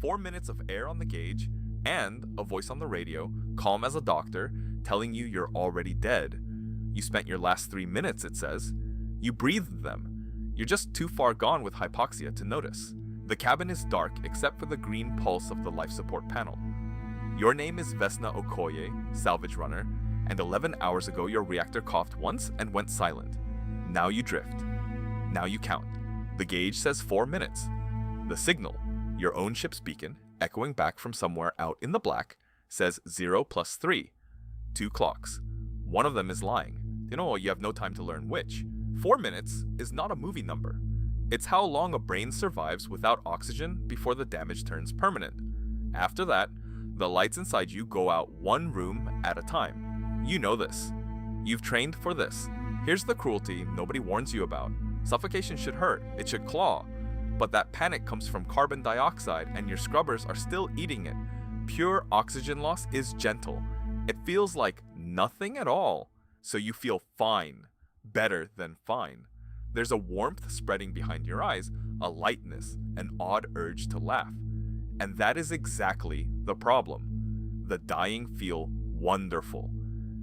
4 minutes of air on the gauge, and a voice on the radio, calm as a doctor, telling you you're already dead. You spent your last 3 minutes, it says. You breathed them. You're just too far gone with hypoxia to notice. The cabin is dark except for the green pulse of the life support panel. Your name is Vesna Okoye, salvage runner, and 11 hours ago your reactor coughed once and went silent. Now you drift. Now you count. The gauge says 4 minutes. The signal, your own ship's beacon, echoing back from somewhere out in the black, says 0 plus 3. 2 clocks. One of them is lying. You have no time to learn which. 4 minutes is not a movie number. It's how long a brain survives without oxygen before the damage turns permanent. After that, the lights inside you go out one room at a time. You know this. You've trained for this. Here's the cruelty nobody warns you about. Suffocation should hurt, it should claw. But that panic comes from carbon dioxide and your scrubbers are still eating it. Pure oxygen loss is gentle. It feels like nothing at all. So you feel fine. Better than fine. There's a warmth spreading behind your eyes, a lightness, an odd urge to laugh. And that is exactly the problem. The dying feel wonderful.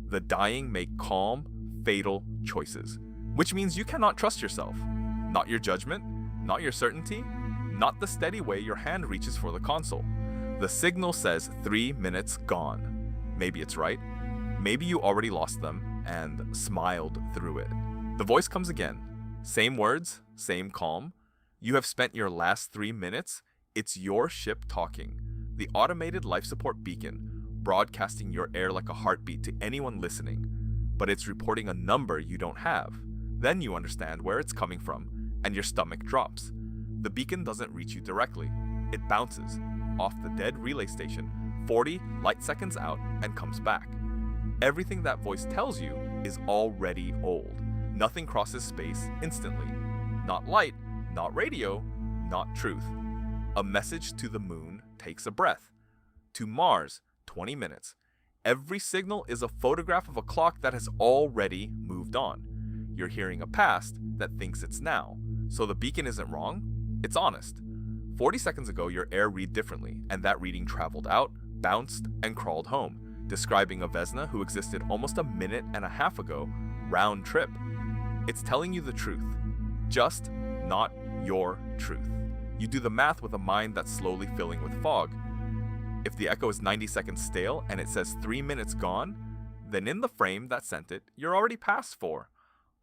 The dying make calm, fatal choices. Which means you cannot trust yourself. Not your judgment, not your certainty, not the steady way your hand reaches for the console. The signal says 3 minutes gone. Maybe it's right. Maybe you already lost them and smiled through it. The voice comes again. Same words, same calm. You have spent your last 3 minutes. It's your ship talking. The automated life support beacon, broadcasting your air like a heartbeat to anyone listening. But it's reporting a number you don't have. Then you understand where it's coming from, and your stomach drops. The beacon doesn't reach you directly. It bounces off the dead relay station, 40 light seconds out, and comes back. Everything that voice tells you is already old. Nothing crosses space instantly. Not light, not radio, not truth. A message to the moon takes a breath. To Mars, 20 minutes. Every signal is a photograph of a clock that has already moved on. You're hearing a past that thinks it's now. So the beacon isn't wrong, it's honest. 40 seconds ago, your air read differently, and that reading traveled out, bounced, and crawled home, describing a Vesna who existed almost a minute and a half ago, round trip. It's telling you the truth, just not your truth. You do the math with a mind that's slowly filling with fog. If the echo is 90 seconds stale and it says 3 minutes gone, then in the frame that sent it, you're already past 4.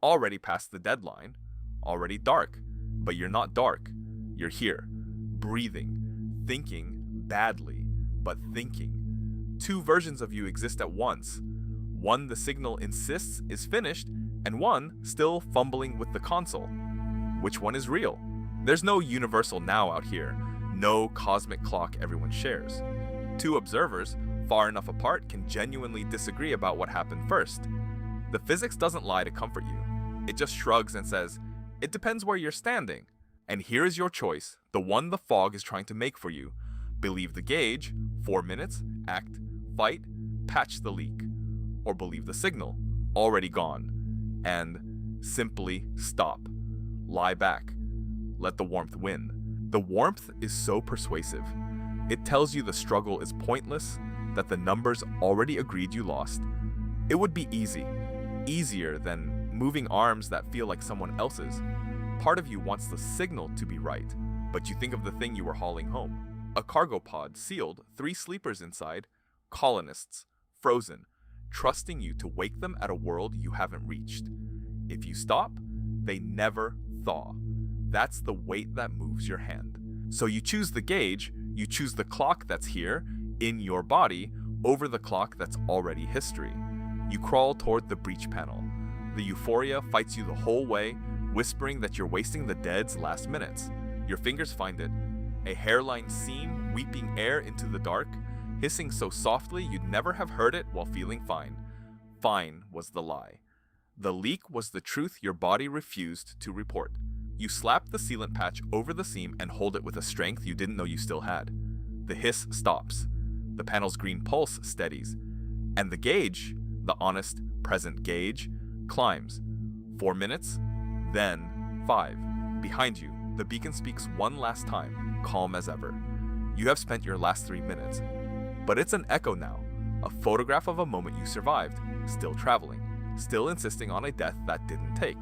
Already past the deadline. Already dark. But you're not dark. You're here. Breathing. Thinking badly, but thinking. 2 versions of you exist at once. One the signal insists is finished, and one still fumbling with the console. Which one is real? There's no universal now out here. No cosmic clock everyone shares. 2 observers, far enough apart, can genuinely disagree about what happened first. The physics doesn't lie to comfort you. It just shrugs and says, it depends where you're standing. And here is your choice, the one the fog is trying to make for you. Believe the gauge, 4 minutes, act, fight, patch the leak. Or believe the signal, already gone. And simply stop. Lie back. Let the warmth win. The warmth is so persuasive. It tells you the struggle is pointless, that the numbers already agreed you lost. It would be easy. Easier than moving arms that feel like someone else's. Part of you wants the signal to be right, but you think of the thing you were hauling home. A cargo pod sealed, 3 sleepers inside, colonists, frozen, trusting you to wake them at a world you haven't reached. If you stop, they never thaw. That's the weight that moves your hand. So you choose the gauge, you choose the clock that's here, in your body, over the clock that's already history. You crawl toward the breach panel. The euphoria fights you the whole way, whispering that you're wasting the dead's last minutes. Your fingers find it. A hairline seam weeping air into the dark, hissing so softly you'd never have heard it while feeling fine. Fine was the lie. The leak was the truth your body refused to report. You slap the sealant patch over the seam and hold it with a strength you didn't know you still had. The hiss stops. The panel's green pulse steadies. And the gauge, the honest, present gauge, climbs. 4 minutes, then 5. Behind you, the beacon speaks one last time, calm as ever. You have spent your last 3 minutes. But it's an echo now, a photograph of a moment you survived, still traveling, still insisting on a death that didn't take.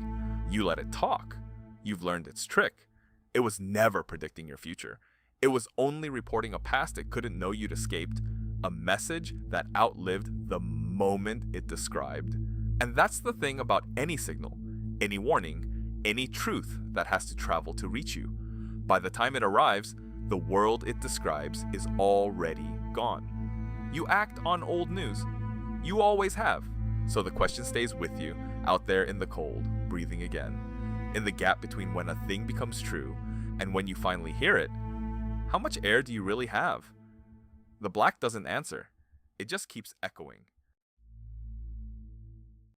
You let it talk. You've learned its trick. It was never predicting your future. It was only reporting a past it couldn't know you'd escaped, a message that outlived the moment it described. And that's the thing about any signal, any warning, any truth that has to travel to reach you. By the time it arrives, the world it describes is already gone. You act on old news. You always have. So the question stays with you, out there in the cold, breathing again. In the gap between when a thing becomes true and when you finally hear it, how much air do you really have? The black doesn't answer. It just keeps echoing.